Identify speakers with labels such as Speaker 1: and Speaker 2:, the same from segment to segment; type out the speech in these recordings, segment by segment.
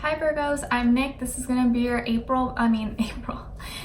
Speaker 1: Hi Virgos, I'm Nick. This is gonna be your April.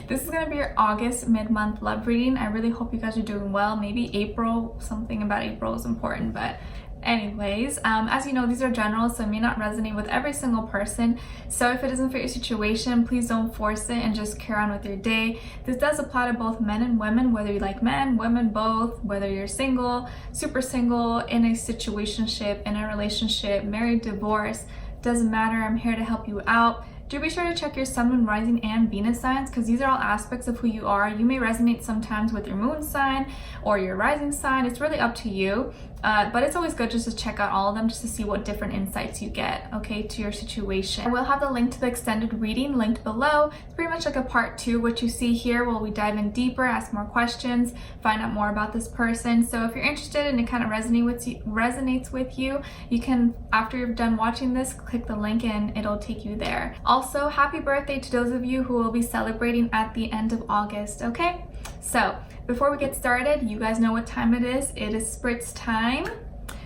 Speaker 1: This is gonna be your August mid-month love reading. I really hope you guys are doing well. Maybe April, something about April is important, but anyways, as you know, these are general, so it may not resonate with every single person. So if it doesn't fit your situation, please don't force it and just carry on with your day. This does apply to both men and women, whether you like men, women, both, whether you're single, super single, in a situationship, in a relationship, married, divorced, doesn't matter. I'm here to help you out. Do be sure to check your sun, moon, rising, and Venus signs, because these are all aspects of who you are. You may resonate sometimes with your moon sign or your rising sign. It's really up to you. But it's always good just to check out all of them just to see what different insights you get, okay, to your situation. I will have the link to the extended reading linked below. It's pretty much like a part 2, what you see here, where we dive in deeper, ask more questions, find out more about this person. So if you're interested and it kind of resonates with you, you can, after you're done watching this, click the link and it'll take you there. Also, happy birthday to those of you who will be celebrating at the end of August, okay? So before we get started, you guys know what time it is. It is spritz time.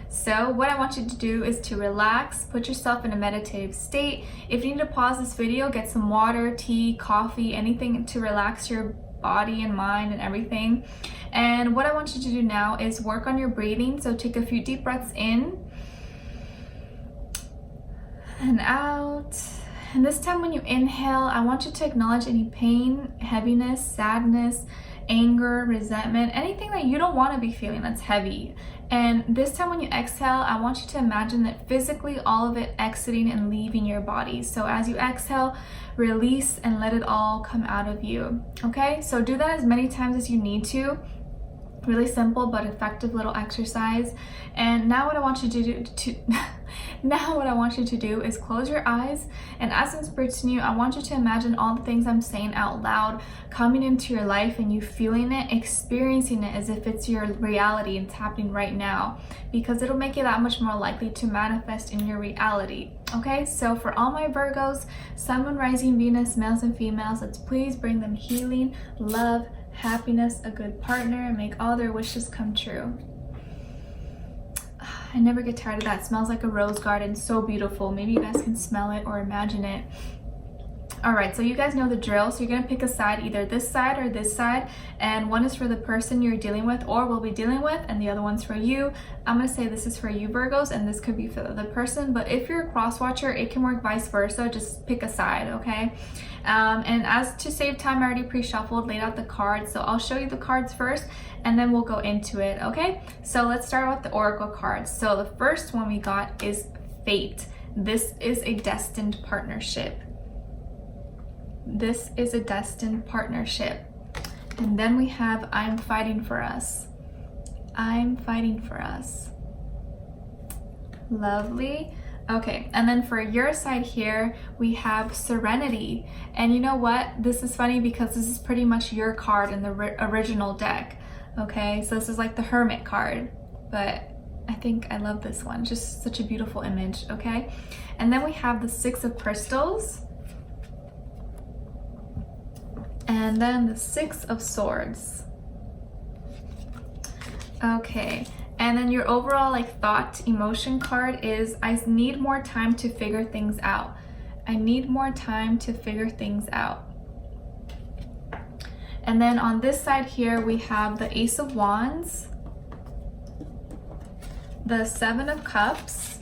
Speaker 1: So what I want you to do is to relax, put yourself in a meditative state. If you need to pause this video, get some water, tea, coffee, anything to relax your body and mind and everything. And what I want you to do now is work on your breathing. So take a few deep breaths in and out. And this time when you inhale, I want you to acknowledge any pain, heaviness, sadness, anger, resentment, anything that you don't want to be feeling that's heavy. And this time when you exhale, I want you to imagine that physically all of it exiting and leaving your body. So as you exhale, release and let it all come out of you. Okay, so do that as many times as you need to. Really simple but effective little exercise. And now what I want you to do is close your eyes, and as I'm spiriting you, I want you to imagine all the things I'm saying out loud coming into your life and you feeling it, experiencing it as if it's your reality and it's happening right now, because it'll make you that much more likely to manifest in your reality. Okay, so for all my Virgos, Sun, Moon, Rising, Venus, males and females, let's please bring them healing, love, happiness, a good partner, and make all their wishes come true. I never get tired of that. It smells like a rose garden. So beautiful. Maybe you guys can smell it or imagine it. All right, so you guys know the drill. So you're going to pick a side, either this side or this side, and one is for the person you're dealing with or will be dealing with, and the other one's for you. I'm going to say this is for you, Virgos, and this could be for the other person, but if you're a cross watcher, it can work vice versa. Just pick a side, okay? And as to save time, I already pre-shuffled, laid out the cards, so I'll show you the cards first, and then we'll go into it, okay? So let's start with the Oracle cards. So the first one we got is Fate. This is a destined partnership. This is a destined partnership. And then we have I'm fighting for us. I'm fighting for us. Lovely. Okay, and then for your side here, we have Serenity. And you know what? This is funny because this is pretty much your card in the original deck. Okay, so this is like the Hermit card, but I think I love this one. Just such a beautiful image, okay? And then we have the Six of Crystals. And then the Six of Swords. Okay, and then your overall like thought emotion card is I need more time to figure things out. I need more time to figure things out. And then on this side here, we have the Ace of Wands, the Seven of Cups,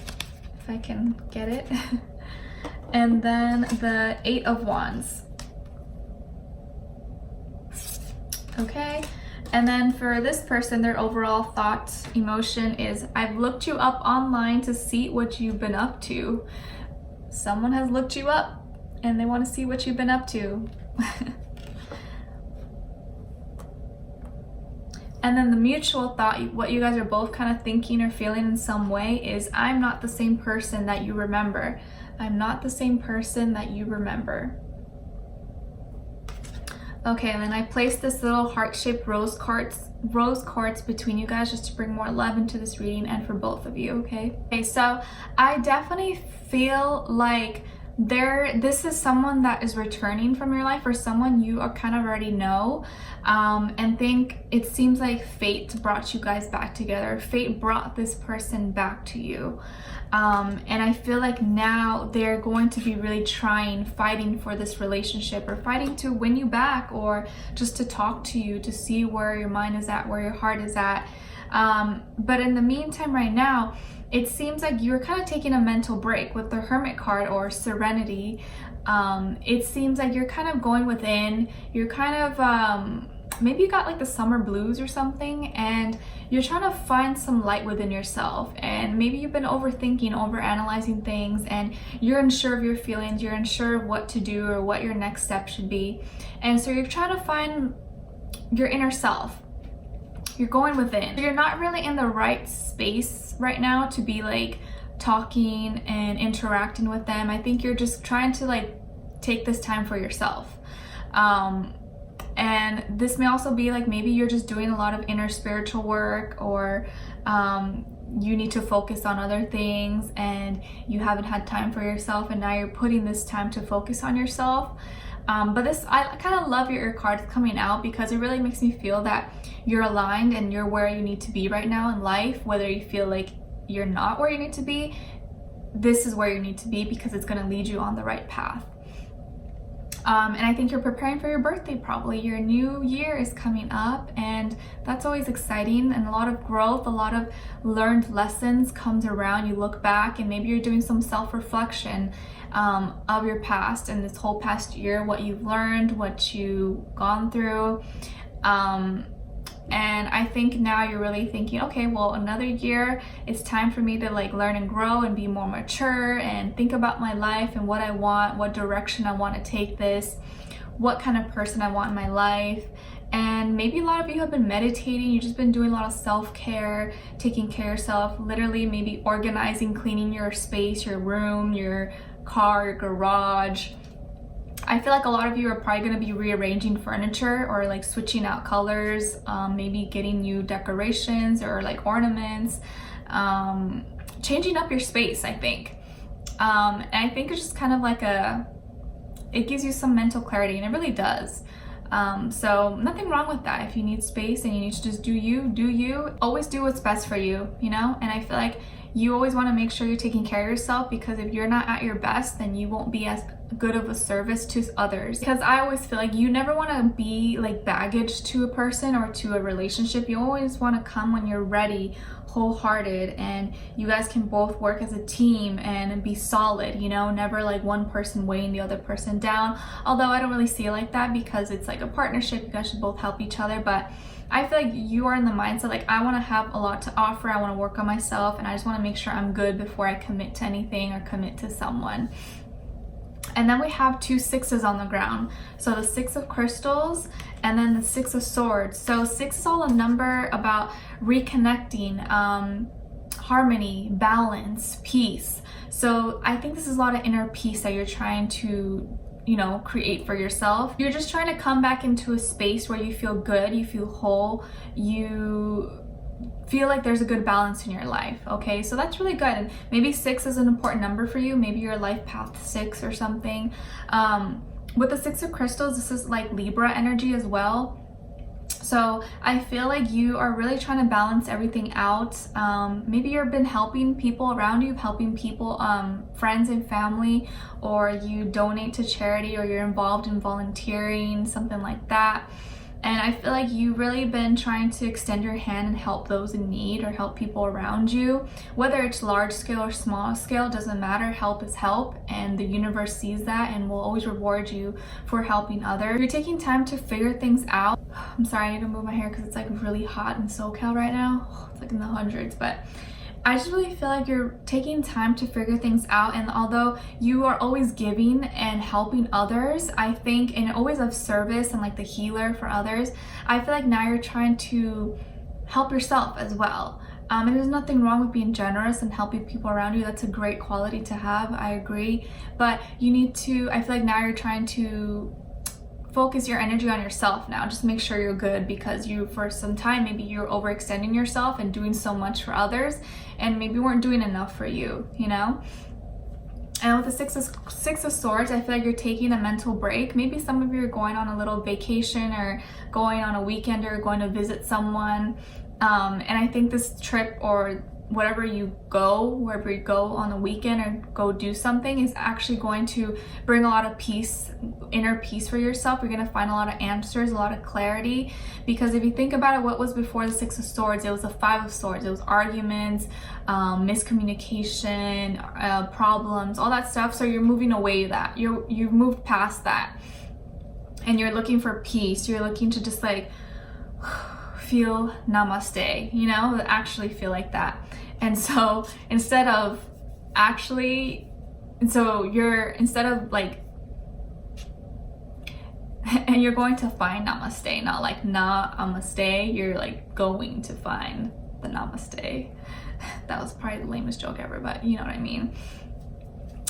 Speaker 1: if I can get it, and then the Eight of Wands. Okay, and then for this person, their overall thought emotion is I've looked you up online to see what you've been up to. Someone has looked you up and they want to see what you've been up to. And then the mutual thought, what you guys are both kind of thinking or feeling in some way, is I'm not the same person that you remember. I'm not the same person that you remember. Okay, and then I placed this little heart-shaped rose quartz between you guys just to bring more love into this reading and for both of you, okay? Okay, so I definitely feel like this is someone that is returning from your life, or someone you are kind of already know, and think it seems like fate brought you guys back together. Fate brought this person back to you, and I feel like now they're going to be really fighting for this relationship, or fighting to win you back, or just to talk to you, to see where your mind is at, where your heart is at. But in the meantime, right now, it seems like you're kind of taking a mental break with the Hermit card, or Serenity. It seems like you're kind of going within. You're kind of, maybe you got like the summer blues or something, and you're trying to find some light within yourself. And maybe you've been overthinking, overanalyzing things, and you're unsure of your feelings. You're unsure of what to do or what your next step should be. And so you're trying to find your inner self. You're going within. You're not really in the right space right now to be like talking and interacting with them. I think you're just trying to like take this time for yourself. And this may also be like, maybe you're just doing a lot of inner spiritual work, or you need to focus on other things and you haven't had time for yourself, and now you're putting this time to focus on yourself. But this, I kind of love your cards coming out, because it really makes me feel that you're aligned and you're where you need to be right now in life. Whether you feel like you're not where you need to be, this is where you need to be, because it's going to lead you on the right path. And I think you're preparing for your birthday probably. Your new year is coming up, and that's always exciting, and a lot of growth, a lot of learned lessons comes around. You look back and maybe you're doing some self-reflection of your past and this whole past year, what you've learned, what you've gone through. And I think now you're really thinking, okay, well, another year, it's time for me to like learn and grow and be more mature and think about my life and what I want, what direction I want to take this, what kind of person I want in my life. And maybe a lot of you have been meditating. You've just been doing a lot of self-care, taking care of yourself, literally maybe organizing, cleaning your space, your room, your car, your garage. I feel like a lot of you are probably going to be rearranging furniture, or like switching out colors, maybe getting new decorations or like ornaments, changing up your space, I think. And I think it's just kind of like it gives you some mental clarity, and it really does. So nothing wrong with that. If you need space and you need to just do you. Always do what's best for you, you know? And I feel like you always want to make sure you're taking care of yourself, because if you're not at your best, then you won't be as good of a service to others. Because I always feel like you never want to be like baggage to a person or to a relationship. You always want to come when you're ready, wholehearted, and you guys can both work as a team and be solid, you know, never like one person weighing the other person down. Although I don't really see it like that, because it's like a partnership. You guys should both help each other. But I feel like you are in the mindset like, I want to have a lot to offer, I want to work on myself, and I just want to make sure I'm good before I commit to anything or commit to someone. And then we have 2 sixes on the ground. So the 6 of crystals and then the 6 of swords. So 6 is all a number about reconnecting, harmony, balance, peace. So I think this is a lot of inner peace that you're trying to, you know, create for yourself. You're just trying to come back into a space where you feel good, you feel whole, you feel like there's a good balance in your life. Okay, so that's really good. And maybe 6 is an important number for you. Maybe your life path 6 or something. With the 6 of crystals, this is like Libra energy as well. So I feel like you are really trying to balance everything out. Maybe you've been helping people around you, helping people, friends and family, or you donate to charity, or you're involved in volunteering, something like that. And I feel like you've really been trying to extend your hand and help those in need, or help people around you. Whether it's large scale or small scale, doesn't matter. Help is help, and the universe sees that and will always reward you for helping others. You're taking time to figure things out. I'm sorry, I need to move my hair because it's like really hot in SoCal right now. It's like in the hundreds, but I just really feel like you're taking time to figure things out. And although you are always giving and helping others, I think, and always of service and like the healer for others, I feel like now you're trying to help yourself as well. And there's nothing wrong with being generous and helping people around you. That's a great quality to have, I agree. But you need to, I feel like now you're trying to focus your energy on yourself now. Just make sure you're good, because you, for some time, maybe you're overextending yourself and doing so much for others, and maybe weren't doing enough for you, you know? And with the Six of Swords, I feel like you're taking a mental break. Maybe some of you are going on a little vacation or going on a weekend or going to visit someone. And I think this trip or wherever you go on the weekend or go do something is actually going to bring a lot of peace, inner peace for yourself. You're going to find a lot of answers, a lot of clarity. Because if you think about it, what was before the Six of Swords? It was the Five of Swords. It was arguments, miscommunication, problems, all that stuff. So you're moving away that. You've moved past that. And you're looking for peace. You're looking to just like feel namaste, you know, actually feel like that. And so instead of like, and you're going to find namaste, not like namaste, you're like going to find the namaste. That was probably the lamest joke ever, but you know what I mean.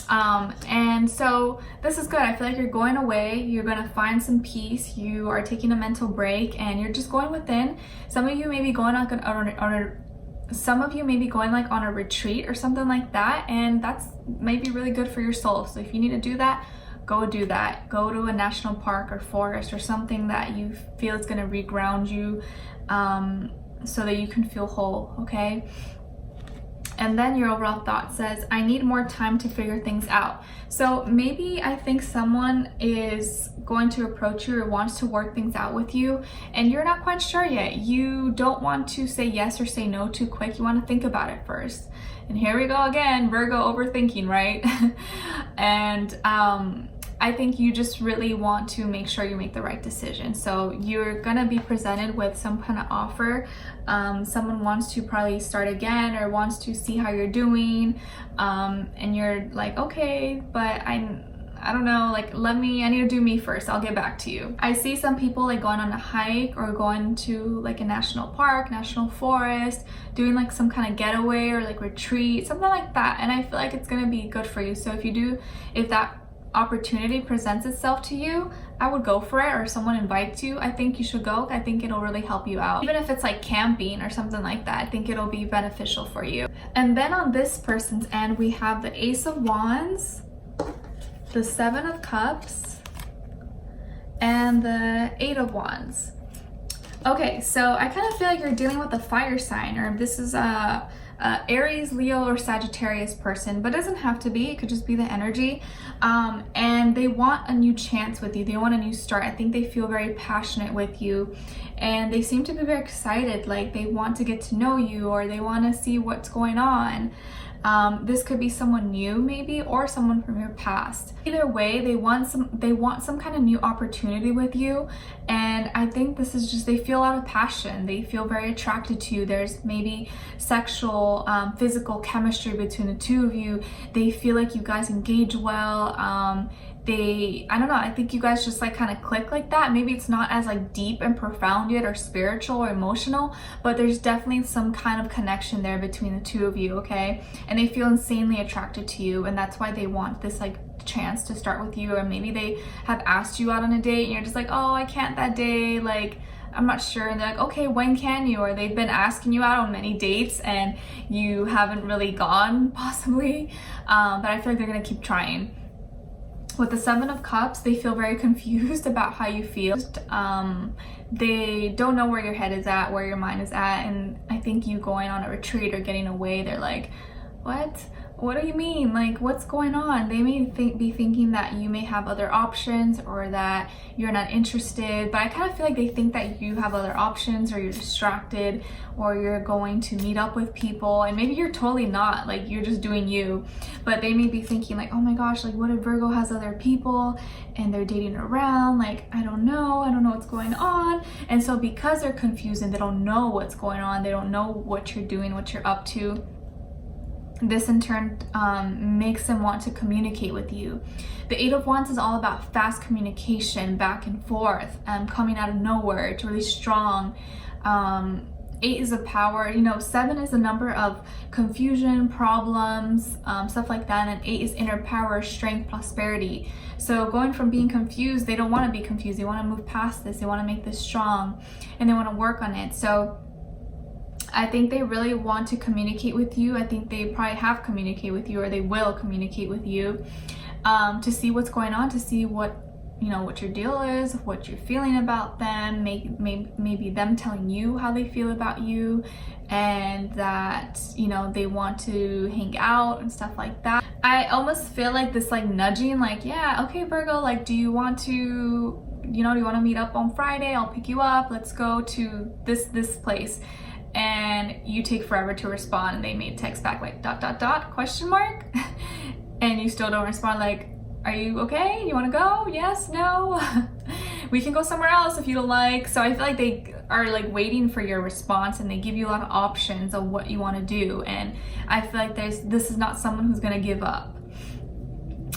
Speaker 1: And so this is good. I feel like you're going away, you're going to find some peace, you are taking a mental break, and you're just going within. Some of you may be going on a retreat or something like that, and that's maybe really good for your soul. So if you need to do that, go do that. Go to a national park or forest or something that you feel is going to reground you, so that you can feel whole, okay? And then your overall thought says, I need more time to figure things out. So maybe I think someone is going to approach you or wants to work things out with you, and you're not quite sure yet. You don't want to say yes or say no too quick. You want to think about it first. And here we go again, Virgo overthinking, right? And I think you just really want to make sure you make the right decision. So you're gonna be presented with some kind of offer. Someone wants to probably start again or wants to see how you're doing. And you're like, okay, but I don't know, like, I need to do me first. I'll get back to you. I see some people like going on a hike or going to like a national park, national forest, doing like some kind of getaway or like retreat, something like that. And I feel like it's gonna be good for you. So if that opportunity presents itself to you, I would go for it, or someone invites you, I think you should go. I think it'll really help you out. Even if it's like camping or something like that, I think it'll be beneficial for you. And then on this person's end, we have the Ace of Wands, the Seven of Cups, and the Eight of Wands. Okay, so I kind of feel like you're dealing with a fire sign, or this is a Aries, Leo, or Sagittarius person, but it doesn't have to be. It could just be the energy. And they want a new chance with you. They want a new start. I think they feel very passionate with you, and they seem to be very excited. Like they want to get to know you, or they want to see what's going on. This could be someone new maybe, or someone from your past. Either way, they want some kind of new opportunity with you, and I think this is just, they feel a lot of passion. They feel very attracted to you. There's maybe sexual, physical chemistry between the two of you. They feel like you guys engage well. I don't know, I think you guys just like kind of click like that. Maybe it's not as like deep and profound yet, or spiritual or emotional, but there's definitely some kind of connection there between the two of you, okay? And they feel insanely attracted to you, and that's why they want this like chance to start with you. Or maybe they have asked you out on a date and you're just like, oh, I can't that day, like I'm not sure, and they're like, okay, when can you? Or they've been asking you out on many dates and you haven't really gone, possibly, but I feel like they're gonna keep trying. With the Seven of Cups, they feel very confused about how you feel. They don't know where your head is at, where your mind is at, and I think you going on a retreat or getting away, they're like, what do you mean? Like, what's going on? They may be thinking that you may have other options, or that you're not interested, but I kind of feel like they think that you have other options, or you're distracted, or you're going to meet up with people, and maybe you're totally not, like you're just doing you, but they may be thinking like, oh my gosh, like what if Virgo has other people and they're dating around, like I don't know what's going on. And so because they're confused and they don't know what's going on, they don't know what you're doing, what you're up to, this in turn makes them want to communicate with you. The Eight of Wands is all about fast communication, back and forth, coming out of nowhere. It's really strong. 8 is a power, you know, 7 is a number of confusion, problems, stuff like that, and 8 is inner power, strength, prosperity. So going from being confused, they don't want to be confused, they want to move past this, they want to make this strong, and they want to work on it. So I think they really want to communicate with you. I think they probably have communicated with you, or they will communicate with you, to see what's going on, to see what, you know, what your deal is, what you're feeling about them, maybe them telling you how they feel about you, and that, you know, they want to hang out and stuff like that. I almost feel like this like nudging, like, yeah, okay, Virgo, like, do you want to, you know, do you want to meet up on Friday? I'll pick you up. Let's go to this place. And you take forever to respond, and they may text back like ... question mark and you still don't respond, like, are you okay? You want to go? Yes? No? We can go somewhere else if you don't like. So I feel like they are like waiting for your response, and they give you a lot of options of what you want to do. And I feel like this is not someone who's going to give up.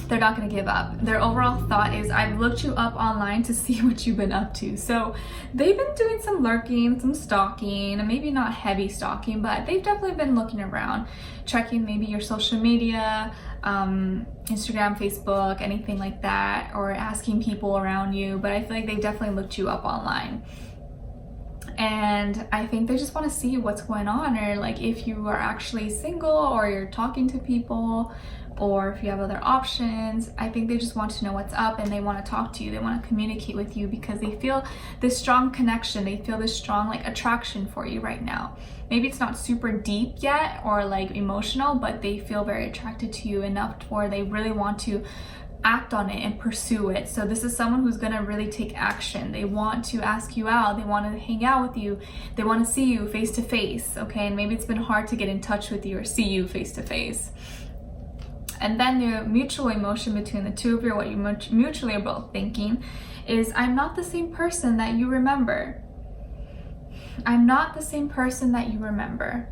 Speaker 1: They're not going to give up. Their overall thought is, I've looked you up online to see what you've been up to. So they've been doing some lurking, some stalking, and maybe not heavy stalking, but they've definitely been looking around, checking maybe your social media, Instagram, Facebook, anything like that, or asking people around you. But I feel like they've definitely looked you up online. And I think they just want to see what's going on, or like if you are actually single, or you're talking to people, or if you have other options. I think they just want to know what's up, and they want to talk to you. They want to communicate with you because they feel this strong connection. They feel this strong like attraction for you right now. Maybe it's not super deep yet or like emotional, but they feel very attracted to you enough where they really want to act on it and pursue it. So this is someone who's gonna really take action. They want to ask you out. They want to hang out with you. They want to see you face to face, okay? And maybe it's been hard to get in touch with you or see you face to face. And then the mutual emotion between the two of you, or what you mutually are both thinking, is, I'm not the same person that you remember. I'm not the same person that you remember.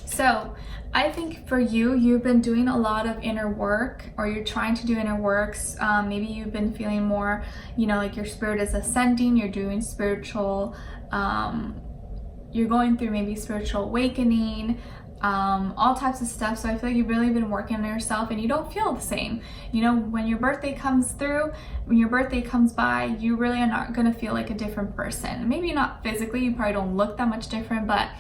Speaker 1: So I think for you, you've been doing a lot of inner work, or you're trying to do inner works. Maybe you've been feeling more, you know, like your spirit is ascending, you're doing spiritual, you're going through maybe spiritual awakening, all types of stuff. So I feel like you've really been working on yourself, and you don't feel the same. You know, when your birthday comes through, when your birthday comes by, you really are not going to feel like a different person. Maybe not physically, you probably don't look that much different, but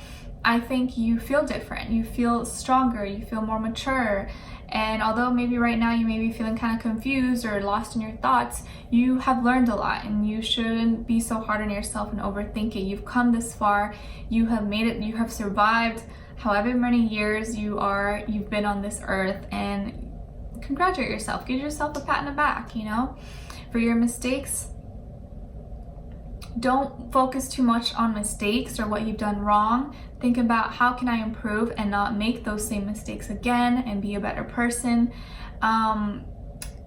Speaker 1: I think you feel different. You feel stronger, you feel more mature. And although maybe right now you may be feeling kind of confused or lost in your thoughts, you have learned a lot, and you shouldn't be so hard on yourself and overthink it. You've come this far, you have made it, you have survived however many years you've been on this earth, and congratulate yourself. Give yourself a pat on the back, you know, for your mistakes. Don't focus too much on mistakes or what you've done wrong. Think about, how can I improve and not make those same mistakes again and be a better person.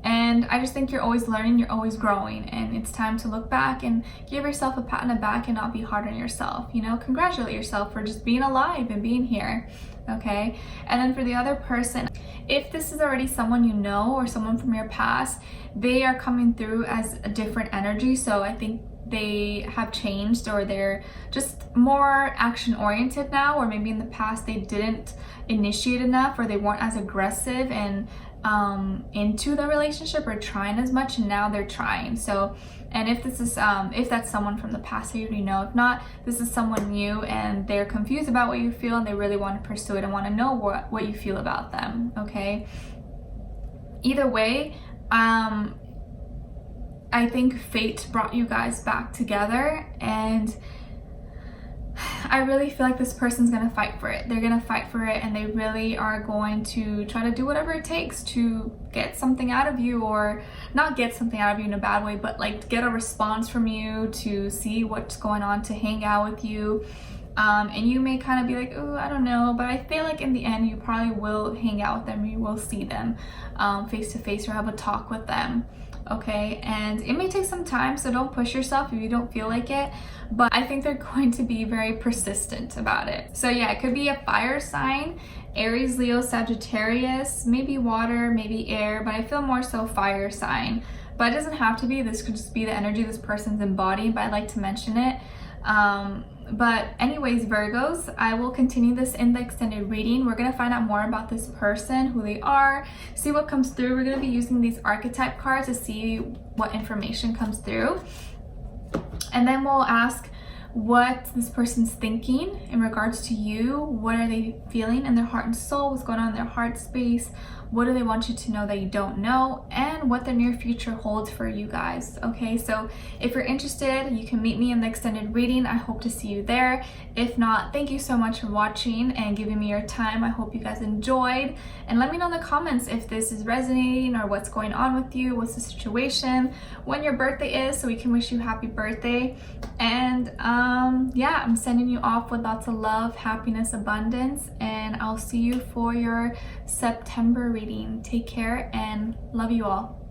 Speaker 1: And I just think you're always learning, you're always growing, and it's time to look back and give yourself a pat on the back and not be hard on yourself. You know, congratulate yourself for just being alive and being here, okay? And then for the other person, if this is already someone you know or someone from your past, they are coming through as a different energy. So I think they have changed, or they're just more action oriented now, or maybe in the past they didn't initiate enough, or they weren't as aggressive and into the relationship or trying as much, and now they're trying. So, and if this is if that's someone from the past that you already know, if not, this is someone new and they're confused about what you feel, and they really want to pursue it and want to know what you feel about them, okay? Either way, I think fate brought you guys back together, and I really feel like this person's gonna fight for it. They're gonna fight for it, and they really are going to try to do whatever it takes to get something out of you, or not get something out of you in a bad way, but like get a response from you, to see what's going on, to hang out with you. And you may kind of be like, oh, I don't know, but I feel like in the end you probably will hang out with them, you will see them face to face, or have a talk with them. Okay, and it may take some time, so don't push yourself if you don't feel like it, but I think they're going to be very persistent about it. So yeah, it could be a fire sign, Aries, Leo, Sagittarius, maybe water, maybe air, but I feel more so fire sign. But it doesn't have to be. This could just be the energy this person's embodying, but I like to mention it. But anyways, Virgos, I will continue this in the extended reading. We're going to find out more about this person, who they are, see what comes through. We're going to be using these archetype cards to see what information comes through. And then we'll ask what this person's thinking in regards to you. What are they feeling in their heart and soul? What's going on in their heart space? What do they want you to know that you don't know? And what the near future holds for you guys. Okay, so if you're interested, you can meet me in the extended reading. I hope to see you there. If not, thank you so much for watching and giving me your time. I hope you guys enjoyed, and let me know in the comments if this is resonating or what's going on with you, what's the situation, when your birthday is, so we can wish you happy birthday. And yeah, I'm sending you off with lots of love, happiness, abundance, and I'll see you for your September reading. Take care and love you all.